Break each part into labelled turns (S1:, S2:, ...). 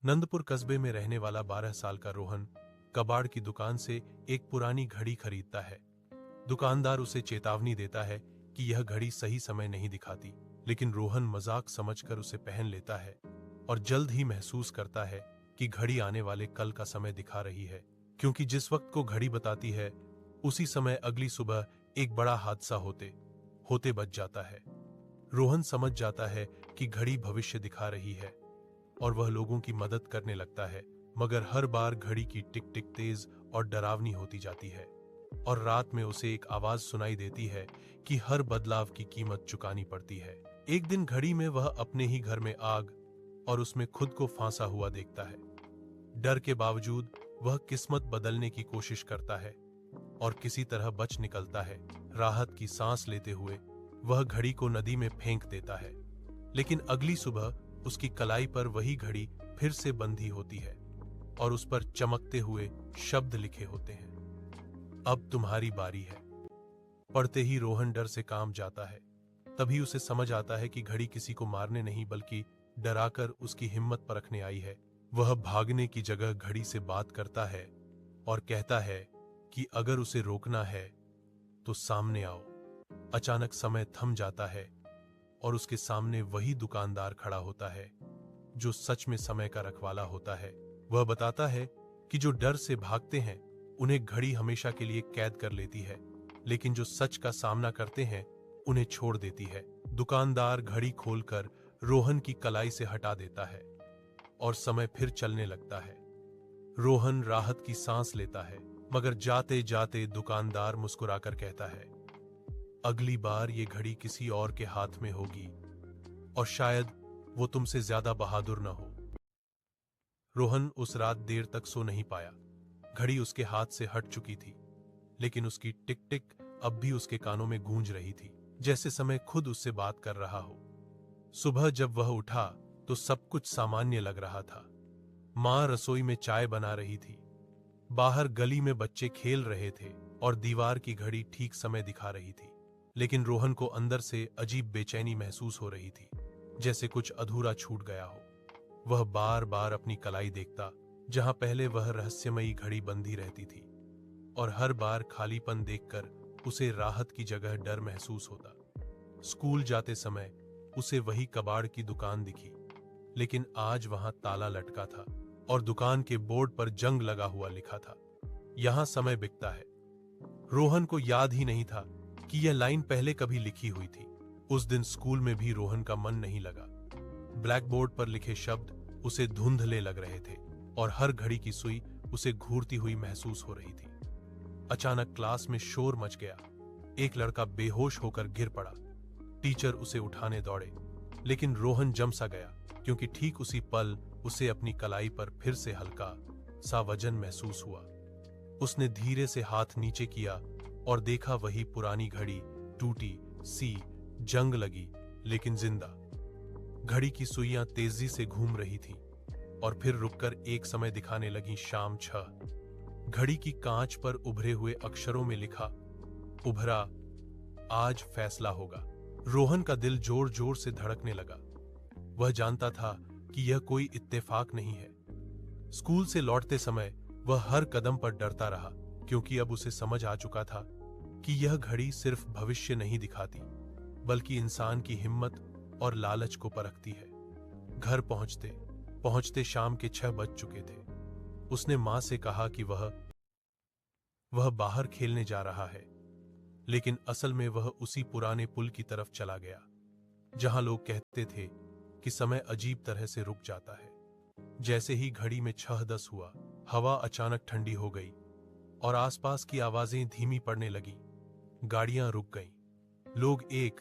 S1: नंदपुर कस्बे में रहने वाला 12 साल का रोहन कबाड़ की दुकान से एक पुरानी घड़ी खरीदता है। दुकानदार उसे चेतावनी देता है कि यह घड़ी सही समय नहीं दिखाती, लेकिन रोहन मजाक समझकर उसे पहन लेता है और जल्द ही महसूस करता है कि घड़ी आने वाले कल का समय दिखा रही है, क्योंकि जिस वक्त को घड़ी बताती है उसी समय अगली सुबह एक बड़ा हादसा होते होते बच जाता है। रोहन समझ जाता है कि घड़ी भविष्य दिखा रही है और वह लोगों की मदद करने लगता है, मगर हर बार घड़ी की टिक टिक तेज और डरावनी होती जाती है और रात में उसे एक आवाज सुनाई देती है कि हर बदलाव की कीमत चुकानी पड़ती है। एक दिन घड़ी में वह अपने ही घर में आग और उसमें खुद को फांसा हुआ देखता है। डर के बावजूद वह किस्मत बदलने की कोशिश करता है और किसी तरह बच निकलता है। राहत की सांस लेते हुए वह घड़ी को नदी में फेंक देता है, लेकिन अगली सुबह उसकी कलाई पर वही घड़ी फिर से बंधी होती है और उस पर चमकते हुए शब्द लिखे होते हैं, अब तुम्हारी बारी है। पढ़ते ही रोहन डर से कांप जाता है। तभी उसे समझ आता है कि घड़ी किसी को मारने नहीं बल्कि डराकर उसकी हिम्मत परखने आई है। वह भागने की जगह घड़ी से बात करता है और कहता है कि अगर उसे रोकना है तो सामने आओ। अचानक समय थम जाता है और उसके सामने वही दुकानदार खड़ा होता है जो सच में समय का रखवाला होता है। वह बताता है कि जो डर से भागते हैं उन्हें घड़ी हमेशा के लिए कैद कर लेती है, लेकिन जो सच का सामना करते हैं उन्हें छोड़ देती है। दुकानदार घड़ी खोलकर रोहन की कलाई से हटा देता है और समय फिर चलने लगता है। रोहन राहत की सांस लेता है, मगर जाते जाते दुकानदार मुस्कुराकर कहता है, अगली बार ये घड़ी किसी और के हाथ में होगी और शायद वो तुमसे ज्यादा बहादुर न हो। रोहन उस रात देर तक सो नहीं पाया। घड़ी उसके हाथ से हट चुकी थी, लेकिन उसकी टिक टिक अब भी उसके कानों में गूंज रही थी, जैसे समय खुद उससे बात कर रहा हो। सुबह जब वह उठा तो सब कुछ सामान्य लग रहा था। मां रसोई में चाय बना रही थी, बाहर गली में बच्चे खेल रहे थे और दीवार की घड़ी ठीक समय दिखा रही थी। लेकिन रोहन को अंदर से अजीब बेचैनी महसूस हो रही थी, जैसे कुछ अधूरा छूट गया हो। वह बार बार अपनी कलाई देखता, जहां पहले वह रहस्यमयी घड़ी बंधी रहती थी, और हर बार खालीपन देखकर उसे राहत की जगह डर महसूस होता। स्कूल जाते समय उसे वही कबाड़ की दुकान दिखी, लेकिन आज वहां ताला लटका था और दुकान के बोर्ड पर जंग लगा हुआ लिखा था, यहां समय बिकता है। रोहन को याद ही नहीं था कि यह लाइन पहले कभी लिखी हुई थी। उस दिन स्कूल में भी रोहन का मन नहीं लगा। ब्लैक बोर्ड पर लिखे शब्द उसे धुंधले लग रहे थे और हर घड़ी की सुई उसे घूरती हुई महसूस हो रही थी। अचानक क्लास में शोर मच गया। एक लड़का बेहोश होकर गिर पड़ा। टीचर उसे उठाने दौड़े, लेकिन रोहन जम सा गया, क्योंकि ठीक उसी पल उसे अपनी कलाई पर फिर से हल्का सा वजन महसूस हुआ। उसने धीरे से हाथ नीचे किया और देखा वही पुरानी घड़ी, टूटी सी, जंग लगी लेकिन जिंदा। घड़ी की सुइयां तेजी से घूम रही थीं और फिर रुककर एक समय दिखाने लगी, शाम 6। घड़ी की कांच पर उभरे हुए अक्षरों में लिखा, उभरा, आज फैसला होगा। रोहन का दिल जोर जोर से धड़कने लगा। वह जानता था कि यह कोई इत्तेफाक नहीं है। स्कूल से लौटते समय वह हर कदम पर डरता रहा, क्योंकि अब उसे समझ आ चुका था कि यह घड़ी सिर्फ भविष्य नहीं दिखाती, बल्कि इंसान की हिम्मत और लालच को परखती है। घर पहुंचते पहुंचते शाम के 6 बज चुके थे। उसने मां से कहा कि वह बाहर खेलने जा रहा है, लेकिन असल में वह उसी पुराने पुल की तरफ चला गया, जहां लोग कहते थे कि समय अजीब तरह से रुक जाता है। जैसे ही घड़ी में 6:10 हुआ, हवा अचानक ठंडी हो गई और आसपास की आवाजें धीमी पड़ने लगी। गाड़ियां रुक गईं, लोग एक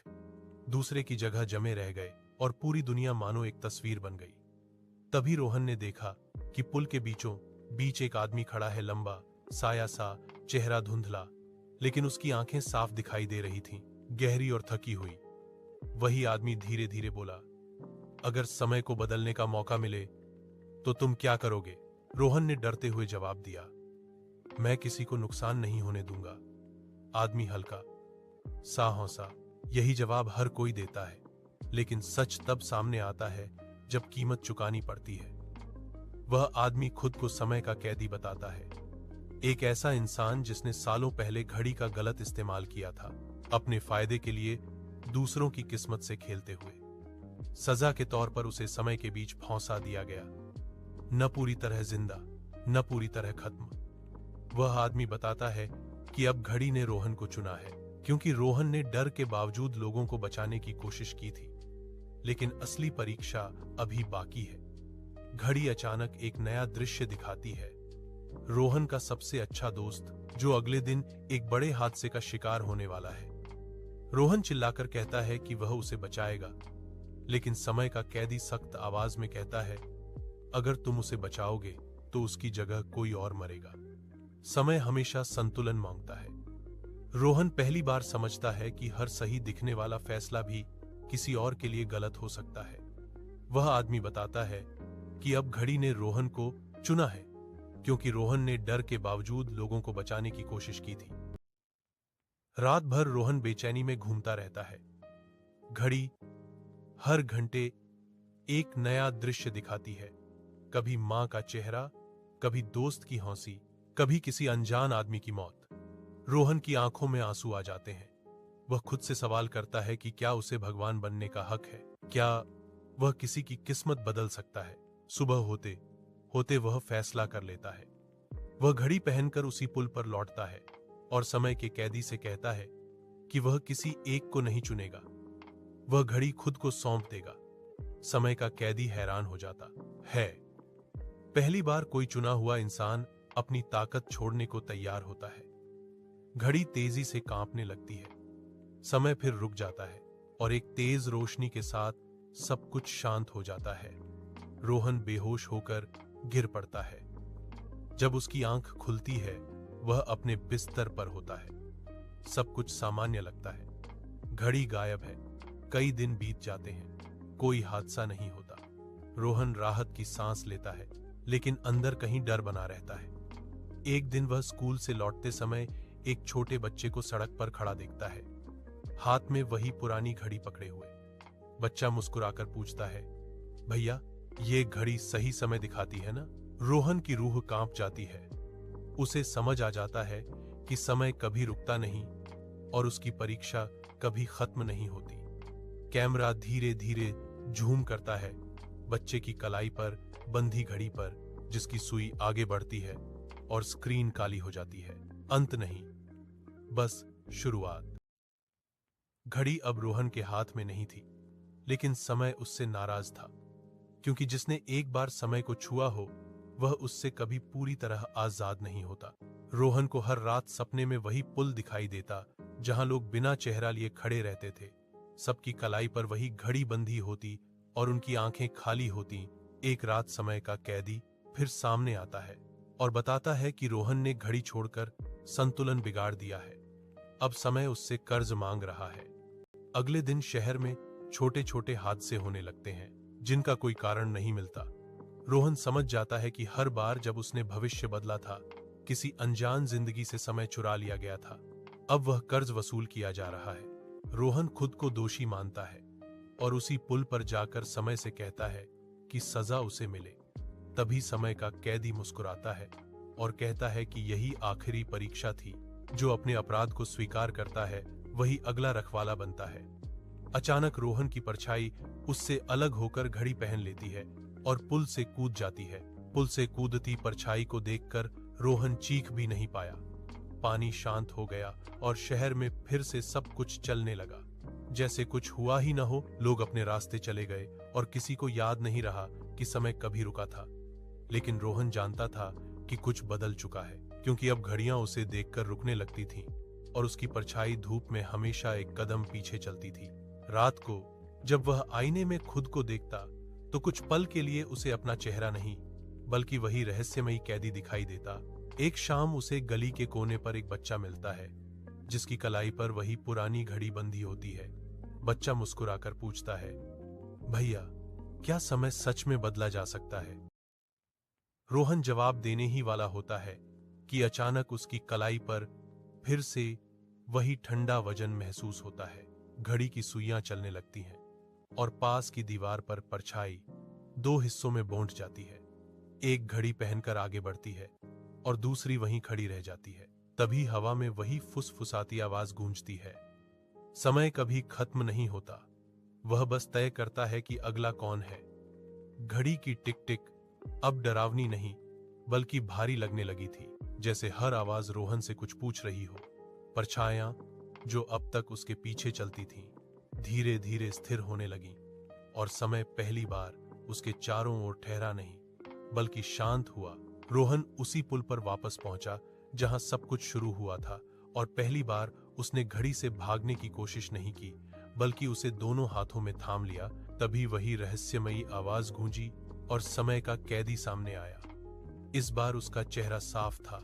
S1: दूसरे की जगह जमे रह गए और पूरी दुनिया मानो एक तस्वीर बन गई। तभी रोहन ने देखा कि पुल के बीचों बीच एक आदमी खड़ा है, लंबा, साया सा, चेहरा धुंधला, लेकिन उसकी आंखें साफ दिखाई दे रही थीं, गहरी और थकी हुई। वही आदमी धीरे धीरे बोला, अगर समय को बदलने का मौका मिले तो तुम क्या करोगे? रोहन ने डरते हुए जवाब दिया, मैं किसी को नुकसान नहीं होने दूंगा। आदमी हल्का सा हंसा। यही जवाब हर कोई देता है, लेकिन सच तब सामने आता है जब कीमत चुकानी पड़ती है। वह आदमी खुद को समय का कैदी बताता है, एक ऐसा इंसान जिसने सालों पहले घड़ी का गलत इस्तेमाल किया था, अपने फायदे के लिए दूसरों की किस्मत से खेलते हुए। सजा के तौर पर उसे समय के बीच फंसा दिया गया, न पूरी तरह जिंदा न पूरी तरह खत्म। वह आदमी बताता है कि अब घड़ी ने रोहन को चुना है, क्योंकि रोहन ने डर के बावजूद लोगों को बचाने की कोशिश की थी। लेकिन असली परीक्षा अभी बाकी है। घड़ी अचानक एक नया दृश्य दिखाती है, रोहन का सबसे अच्छा दोस्त जो अगले दिन एक बड़े हादसे का शिकार होने वाला है। रोहन चिल्लाकर कहता है कि वह उसे बचाएगा, लेकिन समय का कैदी सख्त आवाज में कहता है, अगर तुम उसे बचाओगे तो उसकी जगह कोई और मरेगा। समय हमेशा संतुलन मांगता है। रोहन पहली बार समझता है कि हर सही दिखने वाला फैसला भी किसी और के लिए गलत हो सकता है। वह आदमी बताता है कि अब घड़ी ने रोहन को चुना है, क्योंकि रोहन ने डर के बावजूद लोगों को बचाने की कोशिश की थी। रात भर रोहन बेचैनी में घूमता रहता है। घड़ी हर घंटे एक नया दृश्य दिखाती है, कभी मां का चेहरा, कभी दोस्त की हंसी, कभी किसी अनजान आदमी की मौत। रोहन की आंखों में आंसू आ जाते हैं। वह खुद से सवाल करता है कि क्या उसे भगवान बनने का हक है? क्या वह किसी की किस्मत बदल सकता है? सुबह होते होते वह फैसला कर लेता है। वह घड़ी पहनकर उसी पुल पर लौटता है और समय के कैदी से कहता है कि वह किसी एक को नहीं चुनेगा, वह घड़ी खुद को सौंप देगा। समय का कैदी हैरान हो जाता है। पहली बार कोई चुना हुआ इंसान अपनी ताकत छोड़ने को तैयार होता है। घड़ी तेजी से कांपने लगती है। समय फिर रुक जाता है और एक तेज रोशनी के साथ सब कुछ शांत हो जाता है। रोहन बेहोश होकर गिर पड़ता है। जब उसकी आंख खुलती है, वह अपने बिस्तर पर होता है। सब कुछ सामान्य लगता है। घड़ी गायब है। कई दिन बीत जाते हैं, कोई हादसा नहीं होता। रोहन राहत की सांस लेता है, लेकिन अंदर कहीं डर बना रहता है। एक दिन वह स्कूल से लौटते समय एक छोटे बच्चे को सड़क पर खड़ा देखता है, हाथ में वही पुरानी घड़ी पकड़े हुए। बच्चा मुस्कुराकर पूछता है, भैया, ये घड़ी सही समय दिखाती है ना? रोहन की रूह कांप जाती है। उसे समझ आ जाता है कि समय कभी रुकता नहीं और उसकी परीक्षा कभी खत्म नहीं होती। कैमरा धीरे धीरे झूम करता है बच्चे की कलाई पर बंधी घड़ी पर, जिसकी सुई आगे बढ़ती है और स्क्रीन काली हो जाती है। अंत नहीं, बस शुरुआत। घड़ी अब रोहन के हाथ में नहीं थी, लेकिन समय उससे नाराज था, क्योंकि जिसने एक बार समय को छुआ हो, वह उससे कभी पूरी तरह आजाद नहीं होता। रोहन को हर रात सपने में वही पुल दिखाई देता, जहां लोग बिना चेहरा लिए खड़े रहते थे। सबकी कलाई पर वही घड़ी बंधी होती और उनकी आंखें खाली होती। एक रात समय का कैदी फिर सामने आता है और बताता है कि रोहन ने घड़ी छोड़कर संतुलन बिगाड़ दिया है। अब समय उससे कर्ज मांग रहा है। अगले दिन शहर में छोटे छोटे हादसे होने लगते हैं, जिनका कोई कारण नहीं मिलता। रोहन समझ जाता है कि हर बार जब उसने भविष्य बदला था, किसी अनजान जिंदगी से समय चुरा लिया गया था। अब वह कर्ज वसूल किया जा रहा है। रोहन खुद को दोषी मानता है और उसी पुल पर जाकर समय से कहता है कि सजा उसे मिले। तभी समय का कैदी मुस्कुराता है और कहता है कि यही आखिरी परीक्षा थी। जो अपने अपराध को स्वीकार करता है, वही अगला रखवाला बनता है। अचानक रोहन की परछाई उससे अलग होकर घड़ी पहन लेती है और पुल से कूद जाती है। पुल से कूदती परछाई को देखकर रोहन चीख भी नहीं पाया। पानी शांत हो गया और शहर में फिर से सब कुछ चलने लगा, जैसे कुछ हुआ ही न हो। लोग अपने रास्ते चले गए और किसी को याद नहीं रहा कि समय कभी रुका था। लेकिन रोहन जानता था कि कुछ बदल चुका है, क्योंकि अब घड़ियां उसे देखकर रुकने लगती थीं और उसकी परछाई धूप में हमेशा एक कदम पीछे चलती थी। रात को जब वह आईने में खुद को देखता, तो कुछ पल के लिए उसे अपना चेहरा नहीं, बल्कि वही रहस्यमयी कैदी दिखाई देता। एक शाम उसे गली के कोने पर एक बच्चा मिलता है, जिसकी कलाई पर वही पुरानी घड़ी बंधी होती है। बच्चा मुस्कुराकर पूछता है, भैया, क्या समय सच में बदला जा सकता है? रोहन जवाब देने ही वाला होता है कि अचानक उसकी कलाई पर फिर से वही ठंडा वजन महसूस होता है। घड़ी की सुइयां चलने लगती हैं और पास की दीवार पर परछाई दो हिस्सों में बौंट जाती है। एक घड़ी पहनकर आगे बढ़ती है और दूसरी वहीं खड़ी रह जाती है। तभी हवा में वही फुसफुसाती आवाज गूंजती है। समय कभी खत्म नहीं होता, वह बस तय करता है कि अगला कौन है। घड़ी की टिक टिक अब डरावनी नहीं बल्कि भारी लगने लगी थी, जैसे हर आवाज रोहन से कुछ पूछ रही हो। परछायां जो अब तक उसके पीछे चलती थीं, धीरे धीरे स्थिर होने लगीं और समय पहली बार उसके चारों ओर ठहरा नहीं बल्कि शांत हुआ। रोहन उसी पुल पर वापस पहुंचा जहां सब कुछ शुरू हुआ था और पहली बार उसने घड़ी से भागने की कोशिश नहीं की बल्कि उसे दोनों हाथों में थाम लिया। तभी वही रहस्यमयी आवाज गूंजी और समय का कैदी सामने आया। इस बार उसका चेहरा साफ था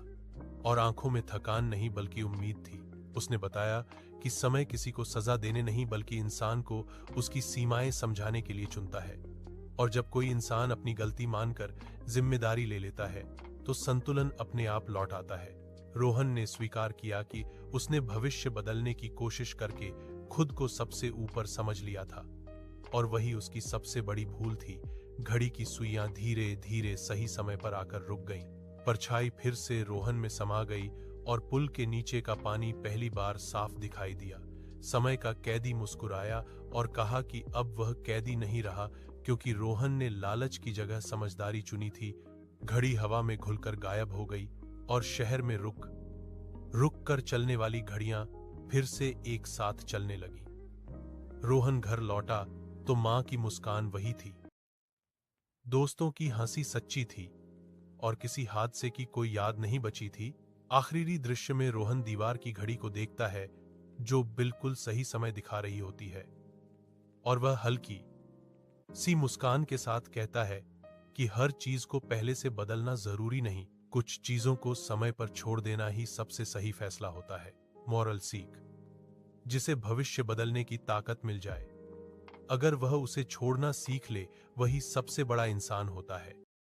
S1: और आंखों में थकान नहीं बल्कि उम्मीद थी। उसने बताया कि समय किसी को सजा देने नहीं बल्कि इंसान को उसकी सीमाएं समझाने के लिए चुनता है, और जब कोई इंसान अपनी गलती मानकर जिम्मेदारी ले लेता है तो संतुलन अपने आप लौट आता है। रोहन ने स्वीकार किया कि उसने भविष्य बदलने की कोशिश करके खुद को सबसे ऊपर समझ लिया था और वही उसकी सबसे बड़ी भूल थी। घड़ी की सुइयां धीरे धीरे सही समय पर आकर रुक गईं। परछाई फिर से रोहन में समा गई और पुल के नीचे का पानी पहली बार साफ दिखाई दिया। समय का कैदी मुस्कुराया और कहा कि अब वह कैदी नहीं रहा क्योंकि रोहन ने लालच की जगह समझदारी चुनी थी। घड़ी हवा में घुलकर गायब हो गई और शहर में रुक कर चलने वाली घड़ियां फिर से एक साथ चलने लगी। रोहन घर लौटा तो मां की मुस्कान वही थी, दोस्तों की हंसी सच्ची थी और किसी हादसे की कोई याद नहीं बची थी। आखिरी दृश्य में रोहन दीवार की घड़ी को देखता है जो बिल्कुल सही समय दिखा रही होती है और वह हल्की सी मुस्कान के साथ कहता है कि हर चीज को पहले से बदलना जरूरी नहीं, कुछ चीजों को समय पर छोड़ देना ही सबसे सही फैसला होता है। मॉरल सीख, जिसे भविष्य बदलने की ताकत मिल जाए, अगर वह उसे छोड़ना सीख ले, वही सबसे बड़ा इंसान होता है।